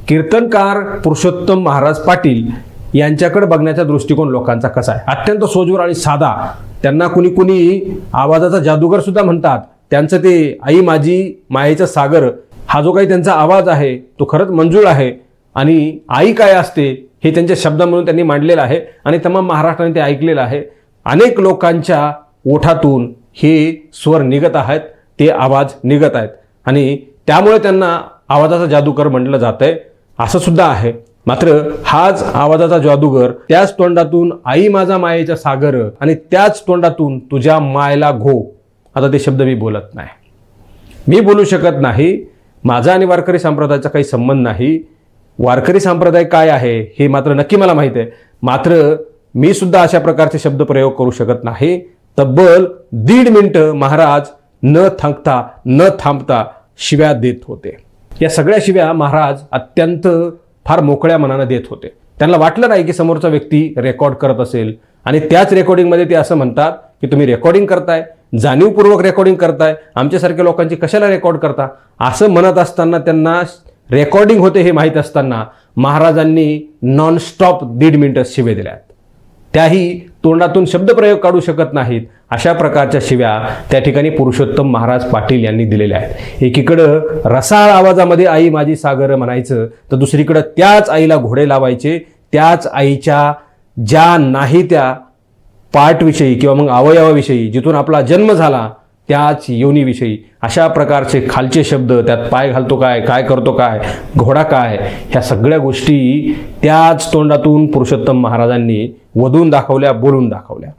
कीर्तनकार पुरुषोत्तम महाराज पाटील यांच्याकडे बघण्याचा दृष्टिकोन लोकांचा कसा आहे? अत्यंत सोजवळ आणि साधा. त्यांना कुणी कुणी आवाजाचा जादूगर सुद्धा म्हणतात. त्यांचं ते आई माझी मायेचा सागर हा जो काही त्यांचा आवाज आहे तो खरंच मंजूळ आहे आणि आई काय असते हे त्यांच्या शब्दांमधून त्यांनी मांडलेलं आहे आणि तमाम महाराष्ट्राने ते ऐकलेलं आहे. अनेक लोकांच्या ओठातून हे स्वर निघत आहेत, ते आवाज निघत आहेत आणि त्यामुळे त्यांना आवाजाचा जादूगर म्हटलं जातंय असं सुद्धा आहे. मात्र हाच आवाजाचा जादूगर त्याच तोंडातून आई माझा मायेचा सागर आणि त्याच तोंडातून तुझ्या मायला घो, आता ते शब्द मी बोलत नाही, मी बोलू शकत नाही. माझा आणि वारकरी संप्रदायाचा काही संबंध नाही. वारकरी संप्रदाय काय आहे हे मात्र नक्की मला माहिती आहे. मात्र मी सुद्धा अशा प्रकारचे शब्द प्रयोग करू शकत नाही. तब्बल 1.5 मिनिटं महाराज न थांबता शिव्या देत होते. या सगळ्या शिव्या महाराज अत्यंत फार मोकळ्या मनानं देत होते. त्यांना वाटलं नाही की समोरचा व्यक्ती रेकॉर्ड करत असेल आणि त्याच रेकॉर्डिंगमध्ये ते असं म्हणतात की तुम्ही रेकॉर्डिंग करताय, जाणीवपूर्वक रेकॉर्डिंग करताय, आमच्यासारख्या लोकांची कशाला रेकॉर्ड करता, असं म्हणत असताना त्यांना रेकॉर्डिंग होते हे माहीत असताना महाराजांनी नॉनस्टॉप 1.5 मिनिटं शिव्या दिल्यात. त्याही तोंडातून शब्दप्रयोग काढू शकत नाहीत अशा प्रकारच्या शिव्या त्या ठिकाणी पुरुषोत्तम महाराज पाटील यांनी दिलेल्या आहेत. एकीकडं रसाळ आवाजामध्ये आई माझी सागर म्हणायचं, तर दुसरीकडं त्याच आईला घोडे लावायचे, त्याच आईच्या ज्या नाही त्या पार्टविषयी किंवा मग अवयवाविषयी जिथून आपला जन्म झाला त्याच योनीविषयी अशा प्रकारचे खालचे शब्द, त्यात पाय घालतो काय, काय करतो काय, घोडा काय, ह्या सगळ्या गोष्टी त्याच तोंडातून पुरुषोत्तम महाराजांनी वधून दाखवल्या, बोलून दाखवल्या.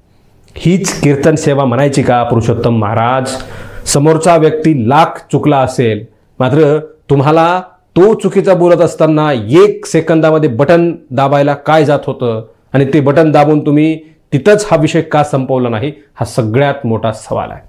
हीच कीर्तन सेवा म्हणायची का पुरुषोत्तम महाराज? समोरचा व्यक्ती लाख चुकला असेल, मात्र तुम्हाला तो चुकीचा बोलत असताना 1 सेकंदामध्ये बटन दाबायला काय जात होतं आणि ते बटन दाबून तुम्ही तिथंच हा विषय का संपवला नाही, हा सगळ्यात मोठा सवाल आहे.